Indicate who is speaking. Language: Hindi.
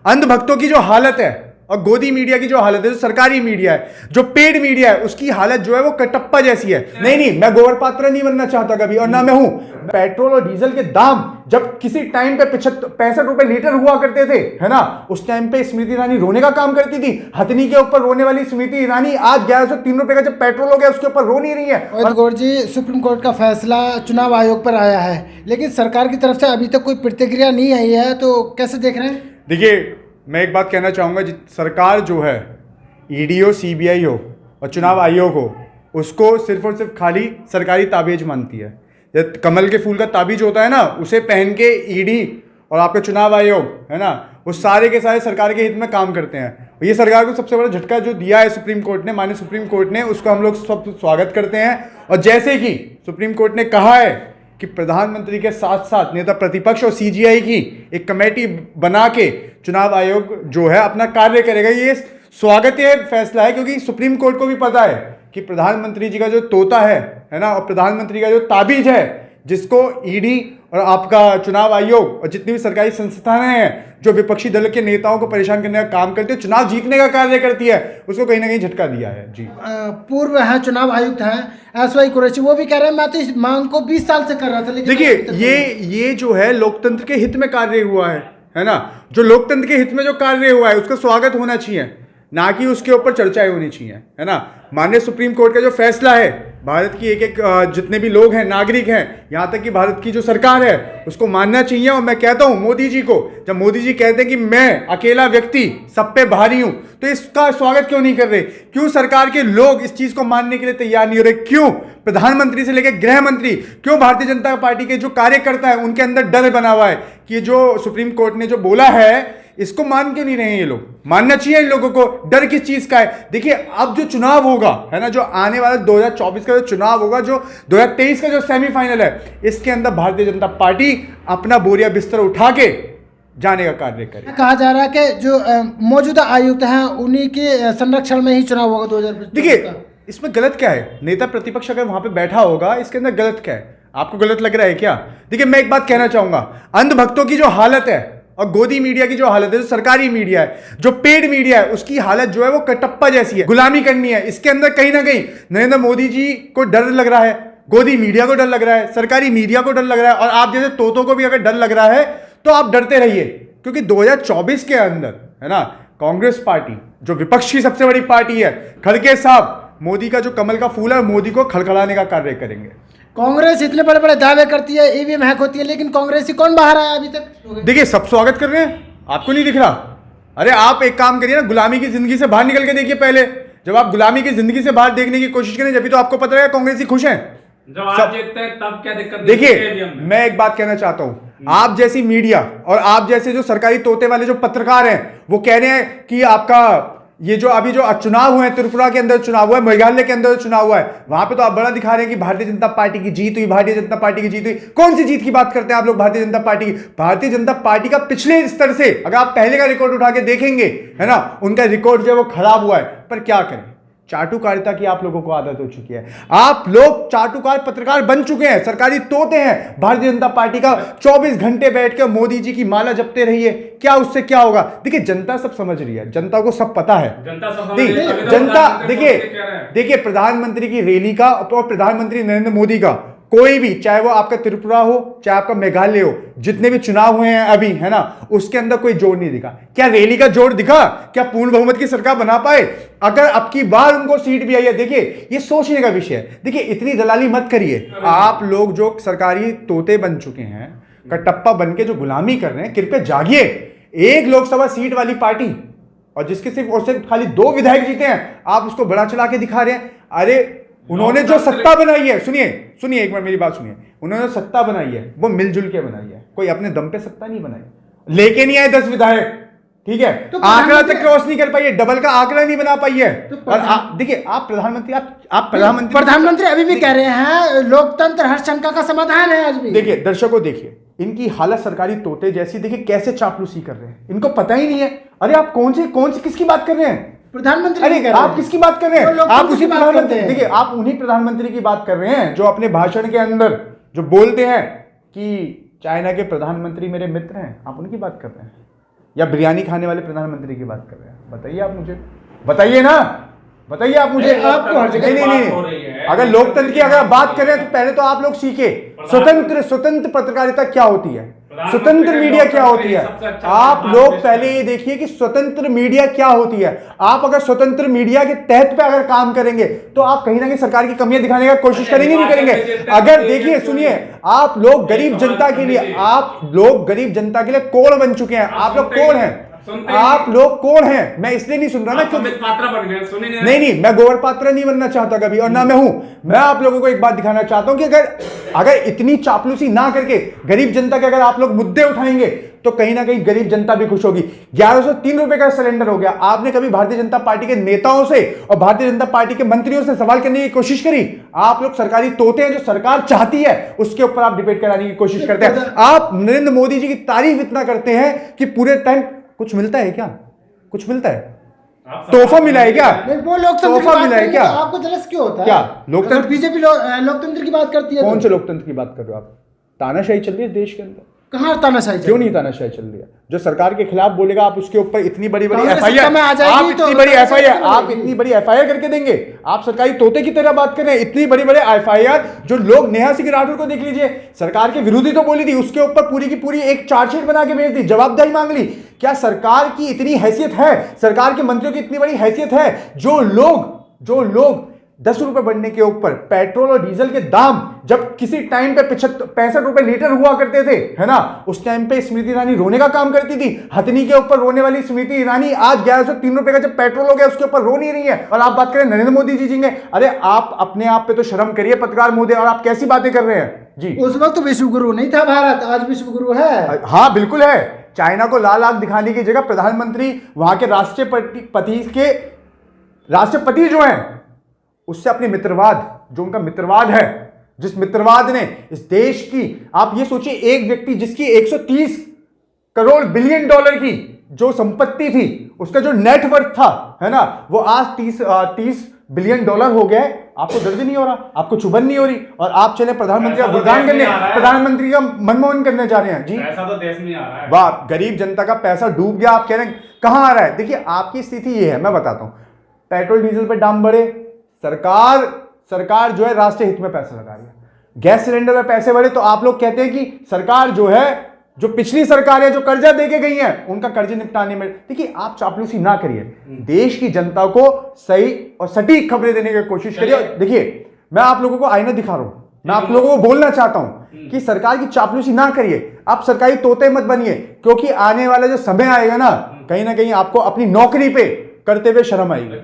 Speaker 1: अंधभक्तों की जो हालत है और गोदी मीडिया की जो हालत है, जो सरकारी मीडिया है, जो पेड मीडिया है, उसकी हालत जो है वो कटप्पा जैसी है। नहीं, मैं गोबर पात्र नहीं बनना चाहता कभी, और ना मैं हूं। पेट्रोल और डीजल के दाम जब किसी टाइम पे 65 रुपए लीटर हुआ करते थे, है ना, उस टाइम पे स्मृति ईरानी रोने का काम करती थी। हथनी के ऊपर रोने वाली स्मृति ईरानी आज 1103 रुपए का जब पेट्रोल हो गया उसके ऊपर रो नहीं रही है।
Speaker 2: और गौर जी, सुप्रीम कोर्ट का फैसला चुनाव आयोग पर आया है, लेकिन सरकार की तरफ से अभी तक कोई प्रतिक्रिया नहीं आई है, तो कैसे देख रहे हैं?
Speaker 1: देखिए, मैं एक बात कहना चाहूँगा, सरकार जो है, ईडी हो, सीबीआई हो और चुनाव आयोग हो, उसको सिर्फ और सिर्फ खाली सरकारी ताबीज मानती है। जब कमल के फूल का ताबीज होता है ना, उसे पहन के ईडी और आपका चुनाव आयोग, है ना, वो सारे के सारे सरकार के हित में काम करते हैं। ये सरकार को सबसे बड़ा झटका जो दिया है सुप्रीम कोर्ट ने, माननीय सुप्रीम कोर्ट ने, उसको हम लोग सब स्वागत करते हैं। और जैसे कि सुप्रीम कोर्ट ने कहा है कि प्रधानमंत्री के साथ साथ नेता प्रतिपक्ष और सीजीआई की एक कमेटी बना के चुनाव आयोग जो है अपना कार्य करेगा, ये स्वागत फैसला है। क्योंकि सुप्रीम कोर्ट को भी पता है कि प्रधानमंत्री जी का जो तोता है ना, और प्रधानमंत्री का जो ताबीज है, जिसको ईडी और आपका चुनाव आयोग और जितनी भी सरकारी संस्थाएं हैं जो विपक्षी दल के नेताओं को परेशान करने का काम करती है, चुनाव जीतने का कार्य करती है, उसको कहीं ना कहीं झटका दिया है। जी,
Speaker 2: पूर्व है चुनाव आयुक्त हैं एसवाई कुरैशी, वो भी कह रहे हैं मैं तो इस मांग को 20 साल से कर रहा था, लेकिन
Speaker 1: देखिए ये जो है लोकतंत्र के हित में कार्य हुआ है ना, जो लोकतंत्र के हित में जो कार्य हुआ है उसका स्वागत होना चाहिए, ना कि उसके ऊपर चर्चाएं होनी चाहिए, है ना। माननीय सुप्रीम कोर्ट का जो फैसला है, भारत की एक जितने भी लोग हैं, नागरिक हैं, यहाँ तक कि भारत की जो सरकार है, उसको मानना चाहिए। और मैं कहता हूँ मोदी जी को, जब मोदी जी कहते हैं कि मैं अकेला व्यक्ति सब पे भारी हूं, तो इसका स्वागत क्यों नहीं कर रहे? क्यों सरकार के लोग इस चीज को मानने के लिए तैयार नहीं हो रहे? क्यों प्रधानमंत्री से लेकर गृह मंत्री, क्यों भारतीय जनता पार्टी के जो कार्यकर्ता है उनके अंदर डर बना हुआ है कि जो सुप्रीम कोर्ट ने जो बोला है इसको मान क्यों नहीं रहे हैं ये लोग? मानना चाहिए इन लोगों को। डर किस चीज का है? देखिए, अब जो चुनाव होगा, है ना, जो आने वाला 2024 का जो चुनाव होगा, जो 2023 का जो सेमीफाइनल है, इसके अंदर भारतीय जनता पार्टी अपना बोरिया बिस्तर उठा के जाने का कार्य करे।
Speaker 2: कहा जा रहा है कि जो मौजूदा आयुक्त हैं उन्हीं के संरक्षण में ही चुनाव होगा 2025।
Speaker 1: देखिए, इसमें गलत क्या है? नेता प्रतिपक्ष अगर वहां पे बैठा होगा, इसके अंदर गलत क्या है? आपको गलत लग रहा है क्या? देखिए, मैं एक बात कहना चाहूंगा, अंधभक्तों की जो हालत है और गोदी मीडिया की जो हालत है, जो सरकारी मीडिया है, जो पेड मीडिया है, उसकी हालत जो है वो कटप्पा जैसी है। गुलामी करनी है। इसके अंदर कहीं ना कहीं नरेंद्र मोदी जी को डर लग रहा है, गोदी मीडिया को डर लग रहा है, सरकारी मीडिया को डर लग रहा है, और आप जैसे तोतों को भी अगर डर लग रहा है तो आप डरते रहिए। क्योंकि 2024 के अंदर, है ना, कांग्रेस पार्टी जो विपक्ष की सबसे बड़ी पार्टी है, खड़गे साहब मोदी का जो कमल का फूल है, मोदी को खड़खड़ाने का कार्य करेंगे।
Speaker 2: कांग्रेस इतने बड़े बड़े दावे करती है, ईवीएम हैक होती है, लेकिन कांग्रेस ही कौन बाहर आया अभी तक?
Speaker 1: देखिए, सब स्वागत कर रहे हैं, आपको नहीं दिख रहा? अरे आप एक काम करिए ना, गुलामी की जिंदगी से बाहर निकल के देखिए। पहले जब आप गुलामी की जिंदगी से बाहर देखने की कोशिश करें, जब तो आपको पता रहेगा कांग्रेस ही खुश है।
Speaker 3: जब आप जीतते हैं तब क्या दिक्कत?
Speaker 1: देखिए, मैं एक बात कहना चाहता हूं, आप जैसी मीडिया और आप जैसे जो सरकारी तोते वाले जो पत्रकार हैं, वो कह रहे हैं कि आपका ये जो अभी जो चुनाव हुए हैं, त्रिपुरा के अंदर चुनाव हुआ है, मेघालय के अंदर चुनाव हुआ है, वहां पे तो आप बड़ा दिखा रहे हैं कि भारतीय जनता पार्टी की जीत हुई, भारतीय जनता पार्टी की जीत हुई। कौन सी जीत की बात करते हैं आप लोग भारतीय जनता पार्टी की? भारतीय जनता पार्टी का पिछले स्तर से अगर आप पहले का रिकॉर्ड उठा के देखेंगे, है ना, उनका रिकॉर्ड जो है वो खराब हुआ है। पर क्या करें, चाटुकारिता की आप लोगों को आदत हो चुकी है। आप लोग चाटुकार पत्रकार बन चुके हैं, सरकारी तोते हैं। भारतीय जनता पार्टी का 24 घंटे बैठ के मोदी जी की माला जपते रहिए, क्या उससे क्या होगा? देखिए, जनता सब समझ रही है, जनता को सब पता है। जनता देखिए प्रधानमंत्री की रैली का और प्रधानमंत्री नरेंद्र मोदी का कोई भी, चाहे वो आपका त्रिपुरा हो, चाहे आपका मेघालय हो, जितने भी चुनाव हुए हैं अभी, है ना, उसके अंदर कोई जोड़ नहीं दिखा। क्या रैली का जोड़ दिखा? क्या पूर्ण बहुमत की सरकार बना पाए? अगर अब की बार उनको सीट भी आई है, देखिए ये सोचने का विषय है। देखिए, इतनी दलाली मत करिए। आप लोग जो सरकारी तोते बन चुके हैं, कटप्पा बन के जो गुलामी कर रहे हैं, कृपया जागिए। एक लोकसभा सीट वाली पार्टी और जिसके सिर्फ और सिर्फ खाली 2 विधायक जीते हैं, आप उसको बड़ा चला के दिखा रहे हैं। अरे उन्होंने जो सत्ता बनाई है, सुनिए एक बार मेरी बात सुनिए, उन्होंने जो सत्ता बनाई है वो मिलजुल के बनाई है, कोई अपने दम पे सत्ता नहीं बनाई। लेके नहीं आए 10 विधायक, ठीक है, तो आंकड़ा तक क्रॉस नहीं कर पाई है, डबल का आंकड़ा नहीं बना पाई है। और देखिए, आप प्रधानमंत्री
Speaker 2: अभी भी कह रहे हैं लोकतंत्र हर शंका का समाधान है। आज भी
Speaker 1: देखिए, दर्शकों देखिए, इनकी हालत सरकारी तोते जैसी, देखिए कैसे चापलूसी कर रहे हैं, इनको पता ही नहीं है। अरे आप कौन सी किसकी बात कर रहे हैं?
Speaker 2: प्रधानमंत्री।
Speaker 1: अरे आप किसकी बात कर रहे हैं? आप उसी प्रधानमंत्री, देखिए आप उन्हीं प्रधानमंत्री की बात कर रहे हैं जो अपने भाषण के अंदर जो बोलते हैं कि चाइना के प्रधानमंत्री मेरे मित्र हैं, आप उनकी बात कर रहे हैं। या बिरयानी खाने वाले प्रधानमंत्री की बात कर रहे हैं? बताइए आप मुझे, बताइए ना, बताइए आप मुझे।
Speaker 2: आपको हर जगह
Speaker 1: नहीं, अगर लोकतंत्र की अगर बात करें तो पहले तो आप लोग सीखे स्वतंत्र पत्रकारिता क्या होती है, स्वतंत्र मीडिया क्या होती है। आप लोग पहले ये देखिए कि स्वतंत्र मीडिया क्या होती है। आप अगर स्वतंत्र मीडिया के तहत पे अगर काम करेंगे तो आप कहीं ना कहीं सरकार की कमियां दिखाने का कोशिश करेंगे, नहीं करेंगे? अगर देखिए सुनिए, आप लोग गरीब जनता के लिए, आप लोग गरीब जनता के लिए कोण बन चुके हैं। आप लोग कौन हैं? आप लोग कौन हैं? मैं इसलिए नहीं सुन रहा ना क्योंकि नहीं, मैं गोबर पात्र नहीं बनना चाहता कभी, और ना मैं हूं। मैं आप लोगों को एक बात दिखाना चाहता हूं कि अगर इतनी चापलूसी ना करके गरीब जनता के अगर आप लोग मुद्दे उठाएंगे तो कहीं ना कहीं गरीब जनता भी खुश होगी। 1103 रुपए का सिलेंडर हो गया। आपने कभी भारतीय जनता पार्टी के नेताओं से और भारतीय जनता पार्टी के मंत्रियों से सवाल करने की कोशिश करी? आप लोग सरकारी तोते हैं, जो सरकार चाहती है उसके ऊपर आप डिबेट कराने की कोशिश करते हैं। आप नरेंद्र मोदी जी की तारीफ इतना करते हैं कि पूरे टाइम कुछ मिलता है क्या? कुछ मिलता है? तोहफा मिला है क्या?
Speaker 2: वो लोकतंत्र की
Speaker 1: तोहफा
Speaker 2: बात
Speaker 1: मिला है
Speaker 2: करेंगे
Speaker 1: क्या?
Speaker 2: तो आपको जलस क्यों होता है?
Speaker 1: क्या लोकतंत्र?
Speaker 2: बीजेपी लोकतंत्र की बात करती है
Speaker 1: कौन
Speaker 2: तो?
Speaker 1: से लोकतंत्र की बात कर रहे हो आप? तानाशाही चल रही है देश के अंदर।
Speaker 2: कहाँ तानाशाही
Speaker 1: क्यों नहीं तानाशाही चल रही है? जो सरकार के खिलाफ बोलेगा आप उसके ऊपर इतनी बड़ी
Speaker 2: कांग्रेस
Speaker 1: एफआईआर,
Speaker 2: सत्ता में आ जाएगी
Speaker 1: आप
Speaker 2: तो
Speaker 1: इतनी बड़ी
Speaker 2: तानाशाही
Speaker 1: एफआईआर,
Speaker 2: क्यों
Speaker 1: आप
Speaker 2: लगेगी?
Speaker 1: इतनी बड़ी एफआईआर करके देंगे? आप सरकारी तोते की तरह बात कर रहे हैं। इतनी बड़ी एफआईआर जो लोग, नेहा सिंह राठौर को देख लीजिए, सरकार के विरोधी तो बोली थी, उसके ऊपर पूरी की पूरी एक चार्जशीट बना के भेज दी, जवाबदारी मांग ली। क्या सरकार की इतनी हैसियत है, सरकार के मंत्रियों की इतनी बड़ी हैसियत है? जो लोग 10 रुपए बढ़ने के ऊपर पेट्रोल और डीजल के दाम जब किसी टाइम पे 65 रुपए लीटर हुआ करते थे, है ना, उस टाइम पे स्मृति ईरानी रोने का काम करती थी। हथनी के ऊपर रोने वाली स्मृति ईरानी आज 1103 रुपए का जब पेट्रोल हो गया उसके ऊपर रो नहीं रही है। और आप बात करें नरेंद्र मोदी जी जींगे। अरे आप अपने आप पे तो शर्म करिए पत्रकार महोदय, और आप कैसी बातें कर रहे हैं जी?
Speaker 2: उस वक्त तो विश्व गुरु नहीं था भारत, आज विश्व गुरु है।
Speaker 1: हाँ बिल्कुल है। चाइना को लाल आंख दिखाने की जगह प्रधानमंत्री वहां के राष्ट्रपति जो हैं उससे अपने मित्रवाद, जो उनका मित्रवाद है, जिस मित्रवाद ने इस देश की, आप ये सोचिए, एक व्यक्ति जिसकी 130 करोड़ बिलियन डॉलर की जो संपत्ति थी, उसका जो नेटवर्थ था, है ना, वो आज 30 बिलियन डॉलर हो गया है। आपको दर्द नहीं हो रहा? आपको चुभन नहीं हो रही? और आप चले प्रधानमंत्री का गुणगान करने, प्रधानमंत्री का मनमोहन करने जा रहे हैं जी।
Speaker 3: पैसा तो देश में आ रहा है।
Speaker 1: वाह, गरीब जनता का पैसा डूब गया। आप कह रहे हैं कहां आ रहा है? देखिए आपकी स्थिति ये है, मैं बताता हूं। पेट्रोल डीजल पे दाम बढ़े, सरकार जो है राष्ट्रीय हित में पैसा लगा रही है। गैस सिलेंडर में पैसे बढ़े तो आप लोग कहते हैं कि सरकार जो है, जो पिछली सरकार है जो कर्जा देके गई है, उनका कर्ज निपटाने में। देखिए आप चापलूसी ना करिए, देश की जनता को सही और सटीक खबरें देने की कोशिश करिए। देखिए मैं आप लोगों को आईना दिखा रहा हूं, मैं आप लोगों को बोलना चाहता हूं कि सरकार की चापलूसी ना करिए, आप सरकारी तोते मत बनिए, क्योंकि आने वाला जो समय आएगा ना कहीं आपको अपनी नौकरी पे करते हुए शर्म आएगी।